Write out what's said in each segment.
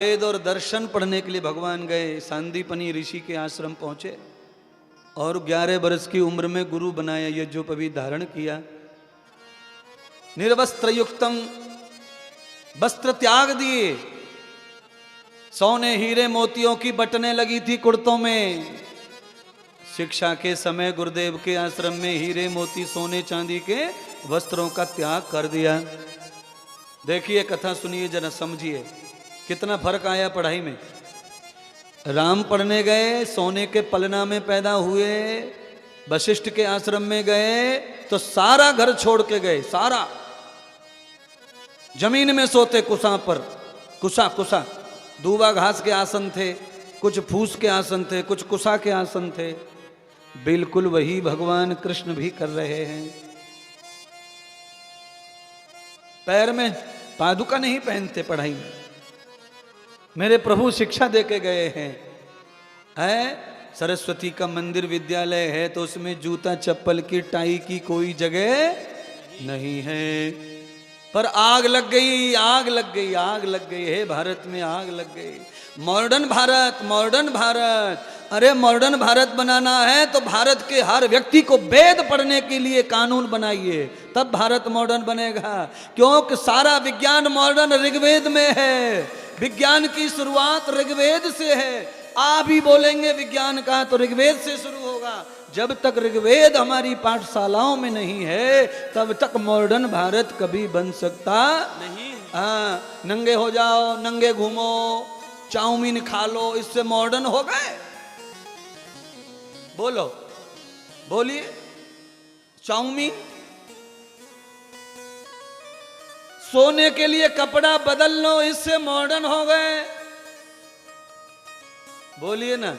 वेद और दर्शन पढ़ने के लिए भगवान गए। सांदीपनी ऋषि के आश्रम पहुंचे और 11 वर्ष की उम्र में गुरु बनाया, यज्ञोपवीत धारण किया। निर्वस्त्र युक्तम, वस्त्र त्याग दिए। सोने हीरे मोतियों की बटनें लगी थी कुर्तों में। शिक्षा के समय गुरुदेव के आश्रम में हीरे मोती सोने चांदी के वस्त्रों का त्याग कर दिया। देखिए, कथा सुनिए, जरा समझिए कितना फर्क आया पढ़ाई में। राम पढ़ने गए, सोने के पलना में पैदा हुए, वशिष्ठ के आश्रम में गए तो सारा घर छोड़ के गए। सारा जमीन में सोते, कुसा पर, कुसा दूबा घास के आसन थे, कुछ फूस के आसन थे, कुछ कुसा के आसन थे। बिल्कुल वही भगवान कृष्ण भी कर रहे हैं। पैर में पादुका नहीं पहनते पढ़ाई में। मेरे प्रभु शिक्षा देके गए हैं। सरस्वती का मंदिर विद्यालय है तो उसमें जूता चप्पल की टाई की कोई जगह नहीं है। पर आग लग गई, आग लग गई, आग लग गई है भारत में, आग लग गई। Modern Bharat, modern Bharat. अरे मॉडर्न भारत बनाना है तो भारत के हर व्यक्ति को वेद पढ़ने के लिए कानून बनाइए, तब भारत मॉडर्न बनेगा। क्योंकि सारा विज्ञान मॉडर्न ऋग्वेद में है। विज्ञान की शुरुआत ऋग्वेद से है। आप ही बोलेंगे विज्ञान का तो ऋग्वेद से शुरू होगा। जब तक ऋग्वेद हमारी पाठशालाओं में नहीं है तब तक मॉडर्न भारत कभी बन सकता नहीं। हाँ, नंगे हो जाओ, नंगे घूमो, चाउमीन खा लो, इससे मॉडर्न हो गए? बोलो, बोलिए। चाउमीन, सोने के लिए कपड़ा बदल लो, इससे मॉडर्न हो गए? बोलिए ना।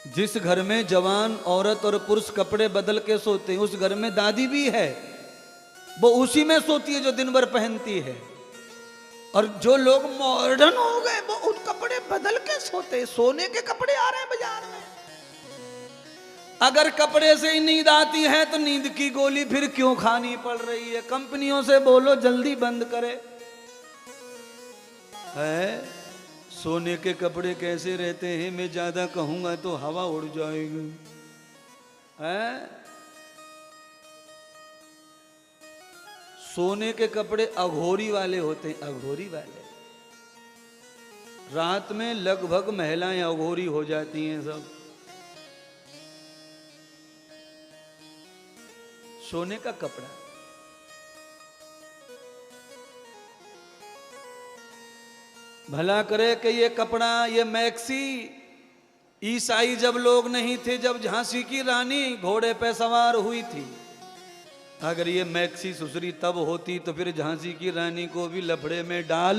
जिस घर में जवान औरत और पुरुष कपड़े बदल के सोते हैं उस घर में दादी भी है। वो उसी में सोती है जो दिन भर पहनती है। और जो लोग मॉडर्न हो गए वो उन कपड़े बदल के सोते। सोने के कपड़े आ रहे हैं बाजार में। अगर कपड़े से ही नींद आती है तो नींद की गोली फिर क्यों खानी पड़ रही है? कंपनियों से बोलो जल्दी बंद करे। सोने के कपड़े कैसे रहते हैं मैं ज्यादा कहूंगा तो हवा उड़ जाएगी। सोने के कपड़े अघोरी वाले होते हैं, अघोरी वाले। रात में लगभग महिलाएं अघोरी हो जाती हैं सब। सोने का कपड़ा। भला करे कि ये कपड़ा, ये मैक्सी, ईसाई जब लोग नहीं थे, जब झांसी की रानी घोड़े पे सवार हुई थी, अगर ये मैक्सी सुसरी तब होती तो फिर झांसी की रानी को भी लफड़े में डाल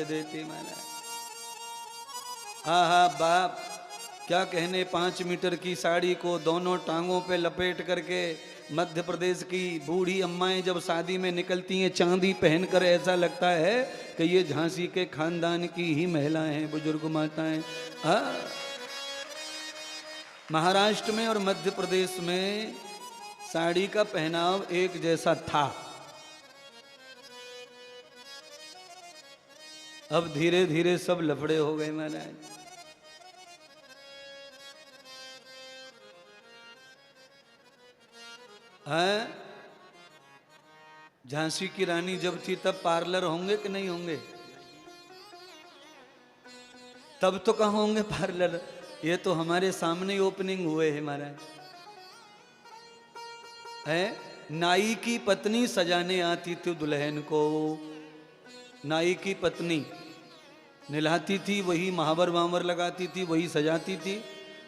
देती माना। हाँ हाँ बाप, क्या कहने, 5 मीटर की साड़ी को दोनों टांगों पे लपेट करके मध्य प्रदेश की बूढ़ी अम्माएं जब शादी में निकलती हैं चांदी पहनकर, ऐसा लगता है कि ये झांसी के खानदान की ही महिलाएं हैं, बुजुर्ग माताएं। महाराष्ट्र में और मध्य प्रदेश में साड़ी का पहनाव एक जैसा था। अब धीरे धीरे सब लफड़े हो गए महाराज। झांसी की रानी जब थी तब पार्लर होंगे कि नहीं होंगे? तब तो कहाँ होंगे पार्लर? ये तो हमारे सामने ही ओपनिंग हुए हैं महाराज। नाई की पत्नी सजाने आती थी दुल्हन को। नाई की पत्नी नहलाती थी, वही महावर वावर लगाती थी, वही सजाती थी।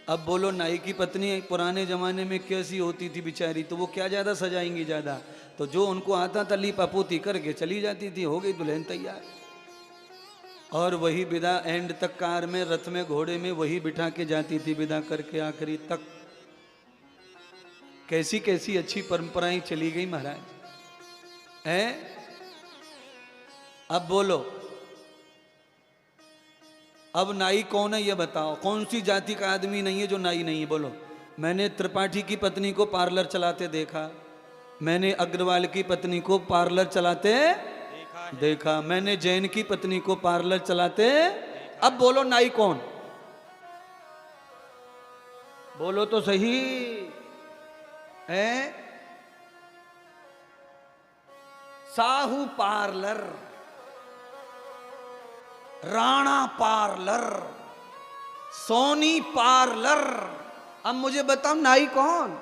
अब बोलो नाई की पत्नी पुराने जमाने में कैसी होती थी बेचारी, तो वो क्या ज्यादा सजाएंगी ज्यादा? तो जो उनको आता था लीप अपोती करके चली जाती थी, हो गई दुल्हन तैयार। और वही विदा एंड तक, कार में, रथ में, घोड़े में वही बिठा के जाती थी विदा करके आखिरी तक। कैसी कैसी अच्छी परंपराएं चली गई महाराज। अब बोलो, अब नाई कौन है ये बताओ? कौन सी जाति का आदमी नहीं है जो नाई नहीं है? बोलो। मैंने त्रिपाठी की पत्नी को पार्लर चलाते देखा, मैंने अग्रवाल की पत्नी को पार्लर चलाते देखा, देखा मैंने जैन की पत्नी को पार्लर चलाते। अब बोलो नाई कौन? बोलो तो सही है। Sahu parlour, Rana parlour, Soni parlour. अब मुझे बताओ नाई कौन?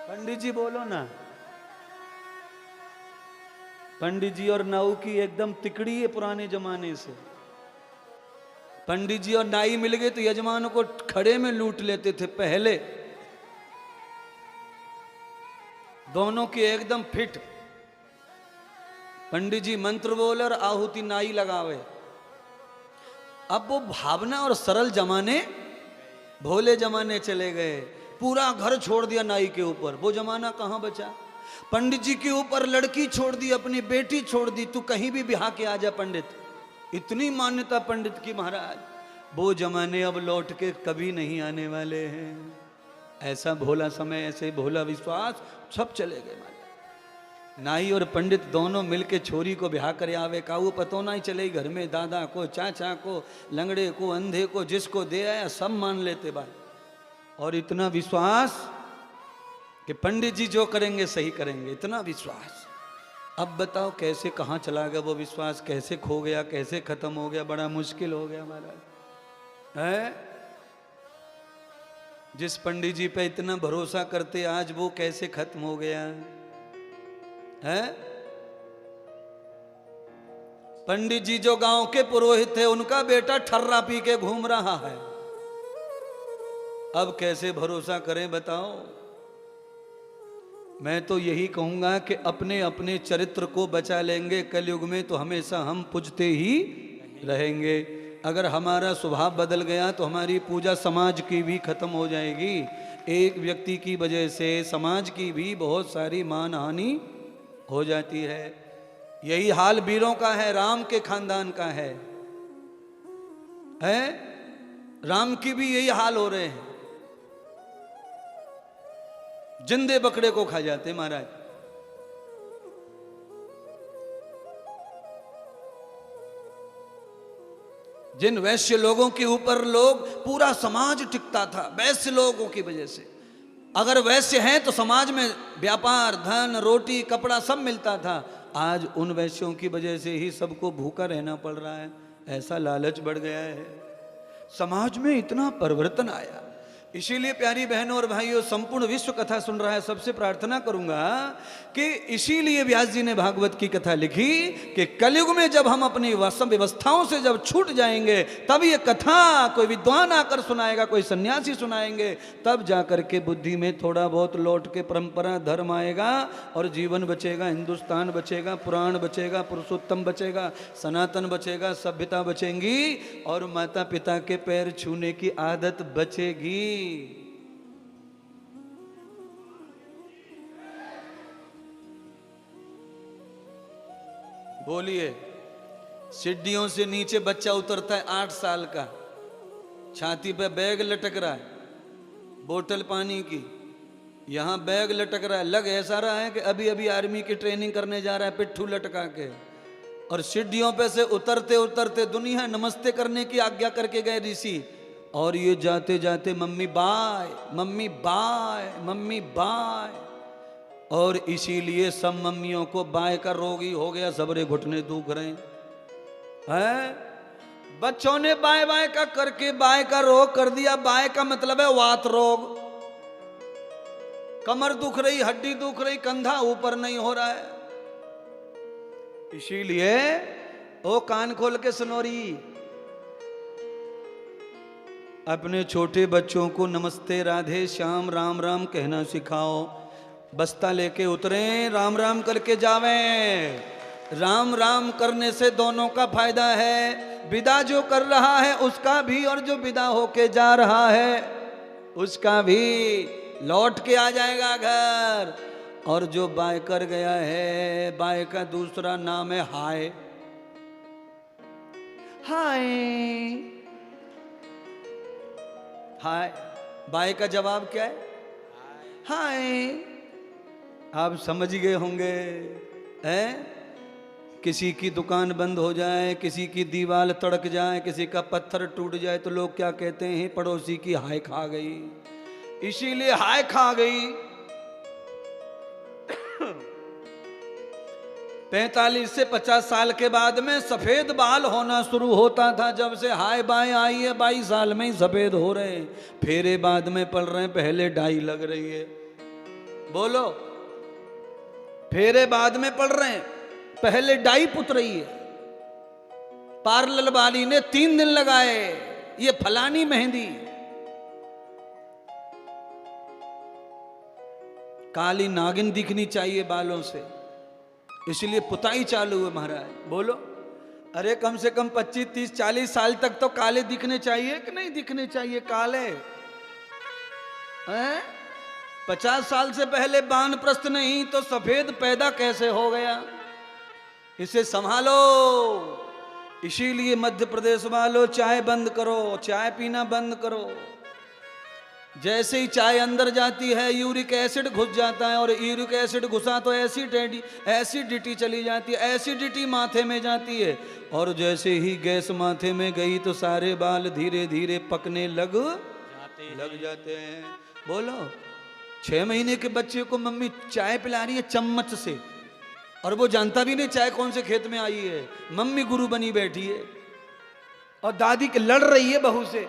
पंडित जी बोलो ना। पंडित जी और नाऊ की एकदम तिकड़ी है पुराने जमाने से। पंडित जी और नाई मिल गए तो यजमानों को खड़े में लूट लेते थे पहले। दोनों की एकदम फिट। पंडित जी मंत्र बोले और आहुति नाई लगावे। अब वो भावना और सरल जमाने, भोले जमाने चले गए। पूरा घर छोड़ दिया नाई के ऊपर। वो जमाना कहां बचा? पंडित जी के ऊपर लड़की छोड़ दी, अपनी बेटी छोड़ दी। तू कहीं भी ब्याह के आ जा पंडित। इतनी मान्यता पंडित की महाराज। वो जमाने अब लौट के कभी नहीं आने वाले हैं। ऐसा भोला समय, ऐसे भोला विश्वास, सब चले गए महाराज। नाई और पंडित दोनों मिलके छोरी को ब्याह करे आवे। काऊ पतो ना ही चले घर में। दादा को, चाचा को, लंगड़े को, अंधे को, जिसको दे आया सब मान लेते बात। और इतना विश्वास कि पंडित जी जो करेंगे सही करेंगे, इतना विश्वास। अब बताओ कैसे कहाँ चला गया वो विश्वास? कैसे खो गया, कैसे खत्म हो गया? बड़ा मुश्किल हो गया महाराज है। जिस पंडित जी पे इतना भरोसा करते आज वो कैसे खत्म हो गया है। पंडित जी जो गांव के पुरोहित थे, उनका बेटा ठर्रा पी के घूम रहा है। अब कैसे भरोसा करें बताओ? मैं तो यही कहूंगा कि अपने अपने चरित्र को बचा लेंगे। कलयुग में तो हमेशा हम पूजते ही रहेंगे। अगर हमारा स्वभाव बदल गया तो हमारी पूजा समाज की भी खत्म हो जाएगी। एक व्यक्ति की वजह से समाज की भी बहुत सारी मान हानि हो जाती है। यही हाल वीरों का है, राम के खानदान का है। राम की भी यही हाल हो रहे हैं। जिंदे बकरे को खा जाते महाराज। जिन वैश्य लोगों के ऊपर लोग, पूरा समाज टिकता था वैश्य लोगों की वजह से। अगर वैश्य हैं तो समाज में व्यापार, धन, रोटी, कपड़ा सब मिलता था। आज उन वैश्यों की वजह से ही सबको भूखा रहना पड़ रहा है। ऐसा लालच बढ़ गया है। समाज में इतना परिवर्तन आया। इसीलिए प्यारी बहनों और भाइयों, संपूर्ण विश्व कथा सुन रहा है, सबसे प्रार्थना करूंगा कि इसीलिए व्यास जी ने भागवत की कथा लिखी कि कलयुग में जब हम अपनी व्यवस्थाओं से जब छूट जाएंगे, तब ये कथा कोई विद्वान आकर सुनाएगा, कोई सन्यासी सुनाएंगे, तब जाकर के बुद्धि में थोड़ा बहुत लौट के परंपरा धर्म आएगा और जीवन बचेगा, हिंदुस्तान बचेगा, पुराण बचेगा, पुरुषोत्तम बचेगा, सनातन बचेगा, सभ्यता बचेंगी और माता पिता के पैर छूने की आदत बचेगी। बोलिए। सीढ़ियों से नीचे बच्चा उतरता है 8 साल का, छाती पे बैग लटक रहा है, बोतल पानी की, यहां बैग लटक रहा है। लग ऐसा रहा है कि अभी अभी आर्मी की ट्रेनिंग करने जा रहा है, पिट्ठू लटका के। और सीढ़ियों पे से उतरते उतरते दुनिया नमस्ते करने की आज्ञा करके गए ऋषि, और ये जाते जाते mummy bye, mummy bye, mummy bye. और इसीलिए सब मम्मियों को बाय का रोग ही हो गया, सबरे घुटने दुख रहे हैं। बच्चों ने बाय बाय का करके बाय का रोग कर दिया। बाय का मतलब है वात रोग। कमर दुख रही, हड्डी दुख रही, कंधा ऊपर नहीं हो रहा है। इसीलिए ओ कान खोल के सुनो रही, अपने छोटे बच्चों को नमस्ते, राधे श्याम, राम राम कहना सिखाओ। बस्ता लेके उतरे, राम राम करके जावें। राम राम करने से दोनों का फायदा है। विदा जो कर रहा है उसका भी, और जो विदा होके जा रहा है उसका भी लौट के आ जाएगा घर। और जो बाय कर गया है, बाय का दूसरा नाम है हाय। हाय हाय, बाय का जवाब क्या है? हाय। आप समझ गए होंगे हैं? किसी की दुकान बंद हो जाए, किसी की दीवार तड़क जाए, किसी का पत्थर टूट जाए तो लोग क्या कहते हैं, पड़ोसी की हाय खा गई। इसीलिए हाय खा गई 45 से 50 साल के बाद में सफेद बाल होना शुरू होता था। जब से हाय बाय आई है 22 साल में ही सफेद हो रहे हैं। फेरे बाद में पड़ रहे हैं, पहले डाई लग रही है। बोलो, फेरे बाद में पड़ रहे हैं, पहले डाई पुत रही है। पार्लर वाली ने 3 दिन लगाए, ये फलानी मेहंदी। काली नागिन दिखनी चाहिए बालों से, इसलिए पुताई चालू है महाराज। बोलो, अरे कम से कम 25, 30, 40 साल तक तो काले दिखने चाहिए कि नहीं दिखने चाहिए काले हैं? 50 साल से पहले वानप्रस्थ नहीं तो सफेद पैदा कैसे हो गया? इसे संभालो। इसीलिए मध्य प्रदेश वालों, चाय बंद करो, चाय पीना बंद करो। जैसे ही चाय अंदर जाती है यूरिक एसिड घुस जाता है, और यूरिक एसिड घुसा तो एसिडिटी चली जाती है, एसिडिटी माथे में जाती है, और जैसे ही गैस माथे में गई तो सारे बाल धीरे धीरे पकने लग जाते हैं। बोलो, 6 महीने के बच्चे को मम्मी चाय पिला रही है चम्मच से, और वो जानता भी नहीं चाय कौन से खेत में आई है। मम्मी गुरु बनी बैठी है, और दादी के लड़ रही है बहू से,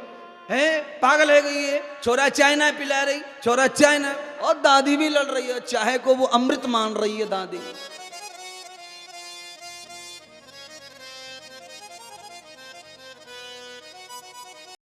है पागल है गई है, छोरा चाय ना पिला रही, छोरा चाय ना, और दादी भी लड़ रही है। चाय को वो अमृत मान रही है दादी।